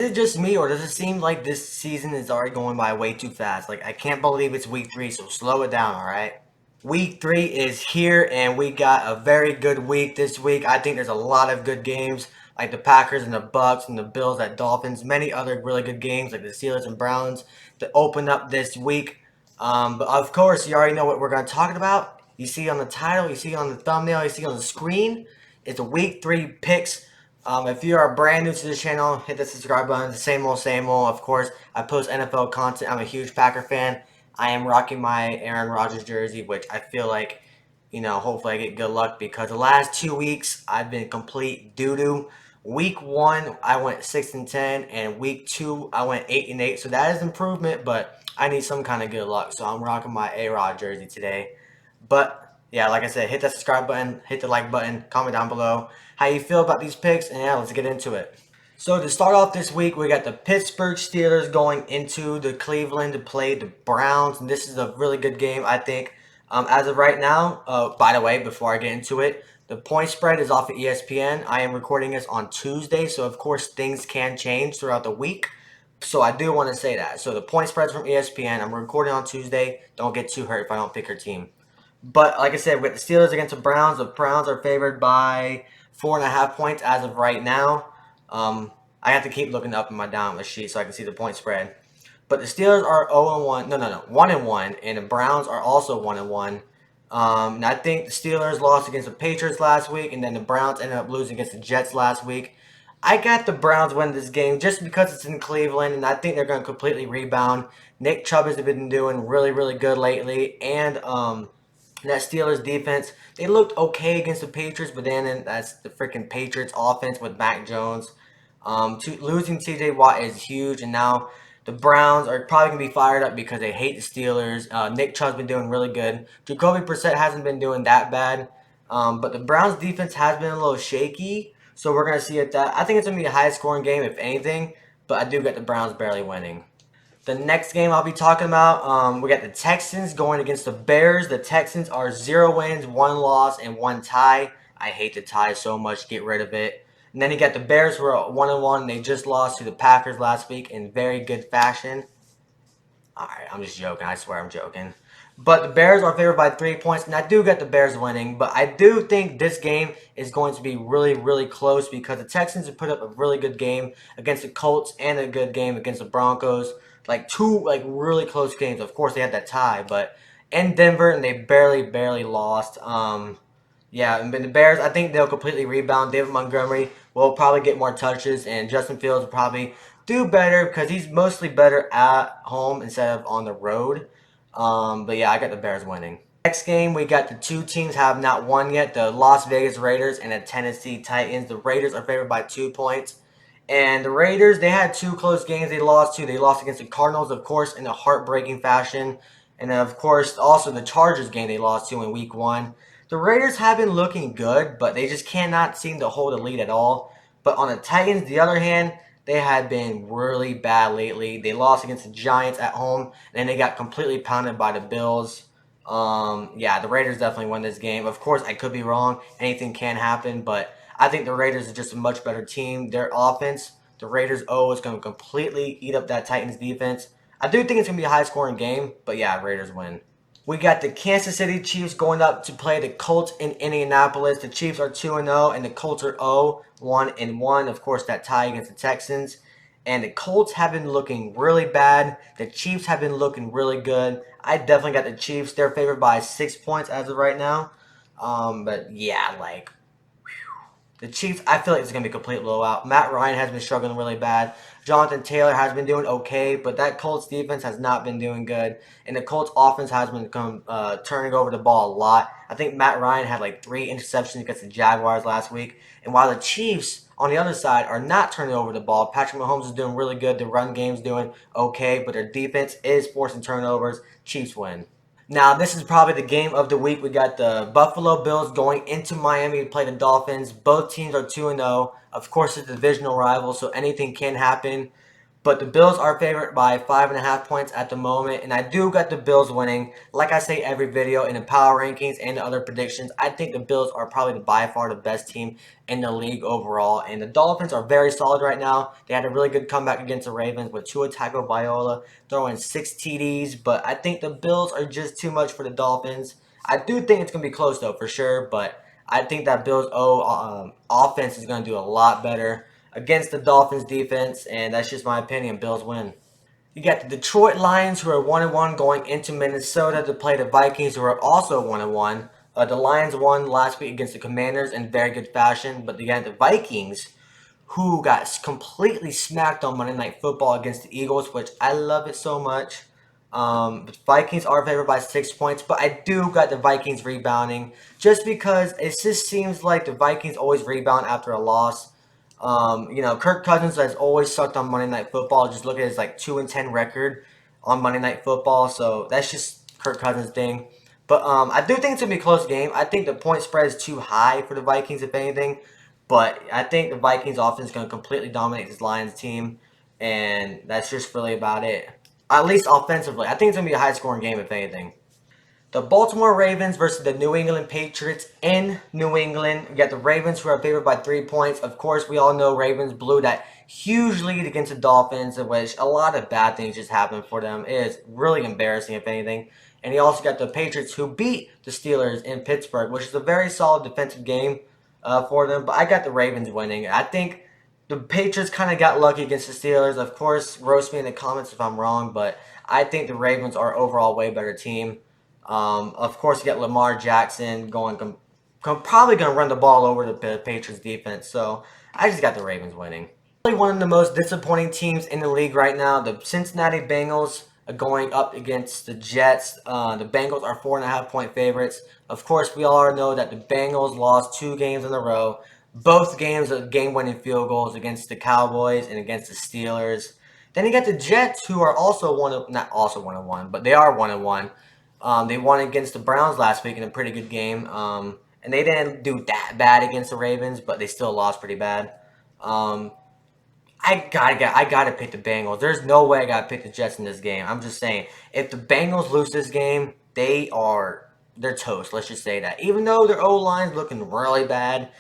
Is it just me, or does it seem like this season is already going by way too fast? Like, I can't believe it's week 3, so slow it down, alright? Week 3 is here, and we got a very good week this week. I think there's a lot of good games, like the Packers and the Bucks and the Bills at Dolphins. Many other really good games, like the Steelers and Browns, to open up this week. But of course, you already know what we're going to talk about. You see on the title, you see on the thumbnail, you see on the screen. It's a week 3 picks. If you are brand new to this channel, hit the subscribe button. The same old, same old. Of course, I post NFL content. I'm a huge Packer fan. I am rocking my Aaron Rodgers jersey, which I feel like, hopefully I get good luck because the last 2 weeks I've been complete doo-doo. Week 1, I went 6-10, and week 2, I went 8-8. So that is improvement, but I need some kind of good luck. So I'm rocking my A-Rod jersey today. But yeah, like I said, hit that subscribe button, hit the like button, comment down below how you feel about these picks, and yeah, let's get into it. So to start off this week, we got the Pittsburgh Steelers going into the Cleveland to play the Browns, and this is a really good game, I think. As of right now, by the way, before I get into it, the point spread is off of ESPN. I am recording this on Tuesday, so of course things can change throughout the week. So I do want to say that. So the point spread's from ESPN. I'm recording on Tuesday. Don't get too hurt if I don't pick your team. But like I said, with the Steelers against the Browns are favored by 4.5 points as of right now. I have to keep looking up in my download sheet so I can see the point spread. But the Steelers are 0-1. No, 1-1, and the Browns are also 1-1. And I think the Steelers lost against the Patriots last week, and then the Browns ended up losing against the Jets last week. I got the Browns winning this game just because it's in Cleveland, and I think they're going to completely rebound. Nick Chubb has been doing really, really good lately, and that Steelers defense, they looked okay against the Patriots, but then that's the freaking Patriots offense with Mac Jones. Losing TJ Watt is huge, and now the Browns are probably going to be fired up because they hate the Steelers. Nick Chubb's been doing really good. Jacoby Brissett hasn't been doing that bad, but the Browns defense has been a little shaky, so we're going to see it that. I think it's going to be a high-scoring game, if anything, but I do get the Browns barely winning. The next game I'll be talking about, we got the Texans going against the Bears. The Texans are 0 wins, 1 loss, and 1 tie. I hate the tie so much. Get rid of it. And then you got the Bears who are 1-1. They just lost to the Packers last week in very good fashion. Alright, I'm just joking. I swear I'm joking. But the Bears are favored by 3 points, and I do get the Bears winning. But I do think this game is going to be really, really close because the Texans have put up a really good game against the Colts and a good game against the Broncos. Like two really close games. Of course, they had that tie, but in Denver, and they barely lost. Yeah, and the Bears, I think they'll completely rebound. David Montgomery will probably get more touches, and Justin Fields will probably do better because he's mostly better at home instead of on the road. But yeah, I got the Bears winning. Next game, we got the two teams have not won yet, the Las Vegas Raiders and the Tennessee Titans. The Raiders are favored by 2 points. And the Raiders, they had 2 close games they lost to. They lost against the Cardinals, of course, in a heartbreaking fashion. And then, of course, also the Chargers game they lost to in week 1. The Raiders have been looking good, but they just cannot seem to hold a lead at all. But on the Titans, the other hand, they had been really bad lately. They lost against the Giants at home, and then they got completely pounded by the Bills. Yeah, the Raiders definitely won this game. Of course, I could be wrong. Anything can happen, but I think the Raiders are just a much better team. Their offense, the Raiders' is going to completely eat up that Titans defense. I do think it's going to be a high-scoring game, but yeah, Raiders win. We got the Kansas City Chiefs going up to play the Colts in Indianapolis. The Chiefs are 2-0, and the Colts are 0-1-1. Of course, that tie against the Texans. And the Colts have been looking really bad. The Chiefs have been looking really good. I definitely got the Chiefs. They're favored by 6 points as of right now. But yeah, the Chiefs, I feel like it's going to be a complete blowout. Matt Ryan has been struggling really bad. Jonathan Taylor has been doing okay, but that Colts defense has not been doing good. And the Colts offense has been turning over the ball a lot. I think Matt Ryan had like 3 interceptions against the Jaguars last week. And while the Chiefs, on the other side, are not turning over the ball, Patrick Mahomes is doing really good. The run game's doing okay, but their defense is forcing turnovers. Chiefs win. Now, this is probably the game of the week. We got the Buffalo Bills going into Miami to play the Dolphins. Both teams are 2-0. Of course, it's a divisional rival, so anything can happen. But the Bills are favored by 5.5 points at the moment, and I do got the Bills winning. Like I say every video in the power rankings and the other predictions, I think the Bills are probably by far the best team in the league overall. And the Dolphins are very solid right now. They had a really good comeback against the Ravens with Tua Tagovailoa throwing 6 TDs, but I think the Bills are just too much for the Dolphins. I do think it's going to be close though, for sure, but I think that Bills offense is going to do a lot better against the Dolphins defense, and that's just my opinion. Bills win. You got the Detroit Lions, who are 1-1, going into Minnesota to play the Vikings, who are also 1-1. The Lions won last week against the Commanders in very good fashion, but again, the Vikings, who got completely smacked on Monday Night Football against the Eagles, which I love it so much. The Vikings are favored by 6 points, but I do got the Vikings rebounding just because it just seems like the Vikings always rebound after a loss. Kirk Cousins has always sucked on Monday Night Football. Just look at his 2-10 record on Monday Night Football. So that's just Kirk Cousins' thing. But I do think it's gonna be a close game. I think the point spread is too high for the Vikings, if anything. But I think the Vikings offense is gonna completely dominate this Lions team, and that's just really about it. At least offensively, I think it's gonna be a high scoring game, if anything. The Baltimore Ravens versus the New England Patriots in New England. You got the Ravens, who are favored by 3 points. Of course, we all know Ravens blew that huge lead against the Dolphins, in which a lot of bad things just happened for them. It is really embarrassing, if anything. And you also got the Patriots, who beat the Steelers in Pittsburgh, which is a very solid defensive game for them. But I got the Ravens winning. I think the Patriots kind of got lucky against the Steelers. Of course, roast me in the comments if I'm wrong, but I think the Ravens are overall a way better team. Of course, you got Lamar Jackson probably going to run the ball over the Patriots defense. So I just got the Ravens winning. Probably one of the most disappointing teams in the league right now, the Cincinnati Bengals, are going up against the Jets. The Bengals are 4.5 point favorites. Of course, we all know that the Bengals lost 2 games in a row. Both games of game-winning field goals against the Cowboys and against the Steelers. Then you got the Jets, who are also not also 1-1, but they are 1-1. They won against the Browns last week in a pretty good game. And they didn't do that bad against the Ravens, but they still lost pretty bad. Um, I gotta pick the Bengals. There's no way I gotta pick the Jets in this game. I'm just saying, if the Bengals lose this game, they're toast. Let's just say that. Even though their O line's looking really bad,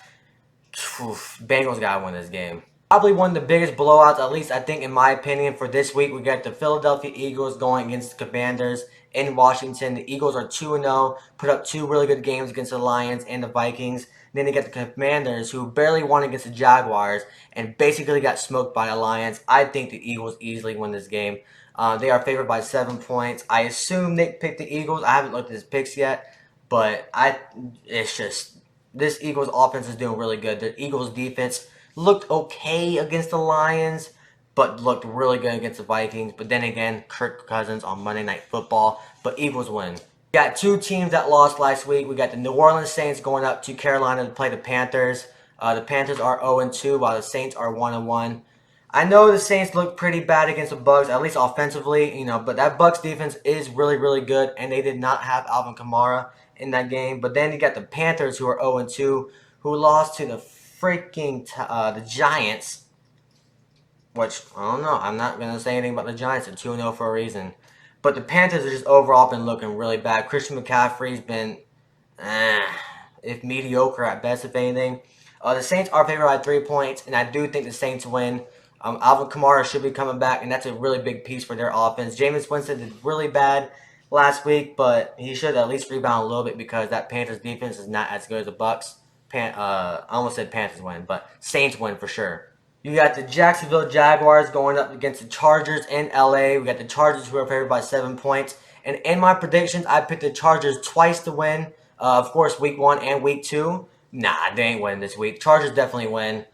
Bengals gotta win this game. Probably one of the biggest blowouts, at least I think in my opinion, for this week. We got the Philadelphia Eagles going against the Commanders in Washington. The Eagles are 2-0, put up 2 really good games against the Lions and the Vikings. Then they got the Commanders, who barely won against the Jaguars and basically got smoked by the Lions. I think the Eagles easily win this game. They are favored by 7 points. I assume Nick picked the Eagles. I haven't looked at his picks yet, but it's just this Eagles offense is doing really good. The Eagles defense looked okay against the Lions, but looked really good against the Vikings. But then again, Kirk Cousins on Monday Night Football. But Eagles win. We got 2 teams that lost last week. We got the New Orleans Saints going up to Carolina to play the Panthers. The Panthers are 0-2, while the Saints are 1-1. I know the Saints look pretty bad against the Bucs, at least offensively, but that Bucs defense is really, really good, and they did not have Alvin Kamara in that game. But then you got the Panthers, who are 0-2, who lost to the the Giants, which, I don't know. I'm not going to say anything about the Giants. They're 2-0 for a reason. But the Panthers have just overall been looking really bad. Christian McCaffrey's been, if mediocre at best, if anything. The Saints are favored by 3 points, and I do think the Saints win. Alvin Kamara should be coming back, and that's a really big piece for their offense. Jameis Winston did really bad last week, but he should at least rebound a little bit because that Panthers defense is not as good as the Bucs. I almost said Panthers win, but Saints win for sure. You got the Jacksonville Jaguars going up against the Chargers in LA. We got the Chargers, who are favored by 7 points. And in my predictions, I picked the Chargers twice to win. Of course, week 1 and week 2. Nah, they ain't winning this week. Chargers definitely win.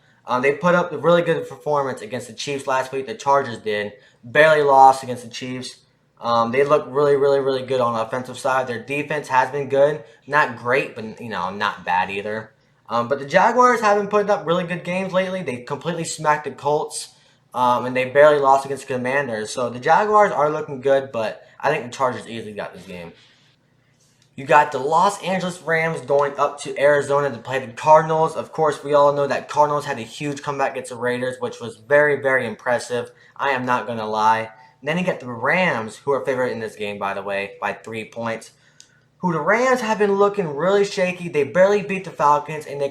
They put up a really good performance against the Chiefs last week. The Chargers did. Barely lost against the Chiefs. They look really, really, really good on the offensive side. Their defense has been good. Not great, but, not bad either. But the Jaguars have been putting up really good games lately. They completely smacked the Colts, and they barely lost against the Commanders. So the Jaguars are looking good, but I think the Chargers easily got this game. You got the Los Angeles Rams going up to Arizona to play the Cardinals. Of course, we all know that Cardinals had a huge comeback against the Raiders, which was very, very impressive. I am not going to lie. And then you get the Rams, who are favored in this game, by the way, by 3 points. Who the Rams have been looking really shaky. They barely beat the Falcons, and you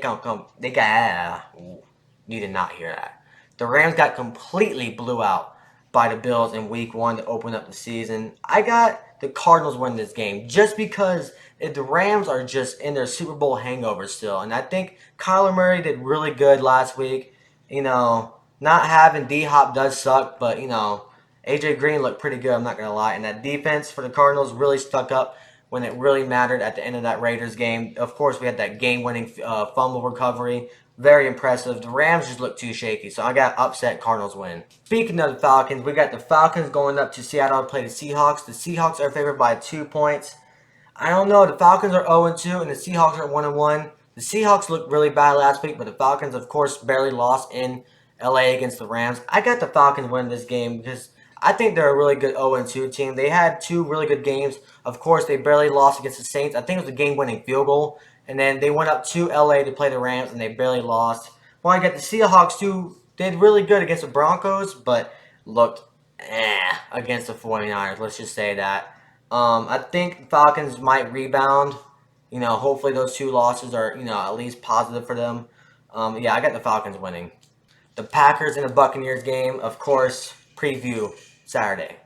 did not hear that. The Rams got completely blew out by the Bills in week 1 to open up the season. I got the Cardinals win this game just because the Rams are just in their Super Bowl hangover still. And I think Kyler Murray did really good last week. Not having D-Hop does suck, but, AJ Green looked pretty good, I'm not going to lie. And that defense for the Cardinals really stuck up when it really mattered at the end of that Raiders game. Of course, we had that game-winning fumble recovery. Very impressive. The Rams just look too shaky, so I got upset Cardinals win. Speaking of the Falcons, we got the Falcons going up to Seattle to play the Seahawks. The Seahawks are favored by 2 points. I don't know. The Falcons are 0-2, and the Seahawks are 1-1. The Seahawks looked really bad last week, but the Falcons, of course, barely lost in LA against the Rams. I got the Falcons winning this game because I think they're a really good 0-2 team. They had 2 really good games. Of course, they barely lost against the Saints. I think it was a game-winning field goal. And then they went up to LA to play the Rams, and they barely lost. Well, I got the Seahawks, too. Did really good against the Broncos, but looked against the 49ers. Let's just say that. I think Falcons might rebound. Hopefully those 2 losses are, at least positive for them. Yeah, I got the Falcons winning. The Packers and the Buccaneers game, of course, preview Saturday.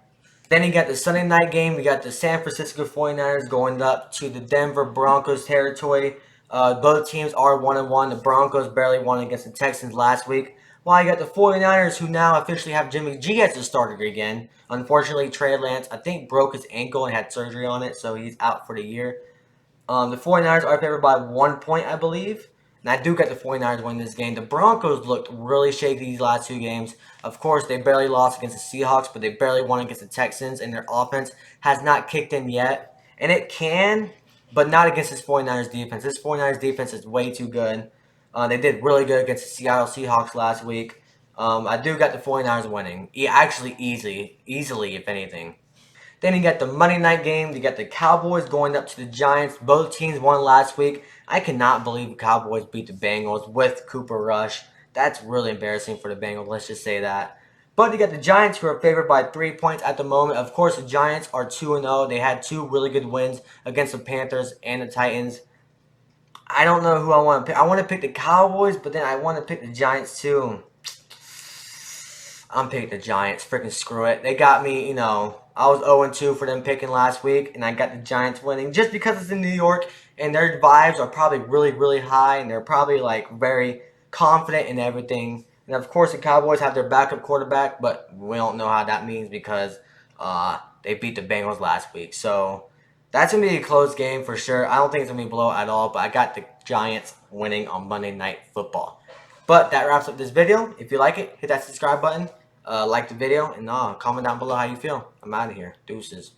Then you got the Sunday night game. We got the San Francisco 49ers going up to the Denver Broncos territory. Both teams are 1-1. The Broncos barely won against the Texans last week. While you got the 49ers, who now officially have Jimmy G as a starter again. Unfortunately, Trey Lance, I think, broke his ankle and had surgery on it, so he's out for the year. The 49ers are favored by 1 point, I believe. And I do get the 49ers winning this game. The Broncos looked really shaky these last 2 games. Of course, they barely lost against the Seahawks, but they barely won against the Texans, and their offense has not kicked in yet. And it can, but not against this 49ers defense. This 49ers defense is way too good. They did really good against the Seattle Seahawks last week. I do got the 49ers winning. Actually, easily, if anything. Then you got the Monday night game. You got the Cowboys going up to the Giants. Both teams won last week. I cannot believe the Cowboys beat the Bengals with Cooper Rush. That's really embarrassing for the Bengals. Let's just say that. But you got the Giants, who are favored by 3 points at the moment. Of course, the Giants are 2-0. They had 2 really good wins against the Panthers and the Titans. I don't know who I want to pick. I want to pick the Cowboys, but then I want to pick the Giants too. I'm picking the Giants. Freaking screw it. They got me, I was 0-2 for them picking last week, and I got the Giants winning just because it's in New York, and their vibes are probably really, really high, and they're probably, very confident in everything. And, of course, the Cowboys have their backup quarterback, but we don't know how that means because they beat the Bengals last week. So that's going to be a close game for sure. I don't think it's going to be a blowout at all, but I got the Giants winning on Monday Night Football. But that wraps up this video. If you like it, hit that subscribe button. Like the video, and comment down below how you feel. I'm out of here. Deuces.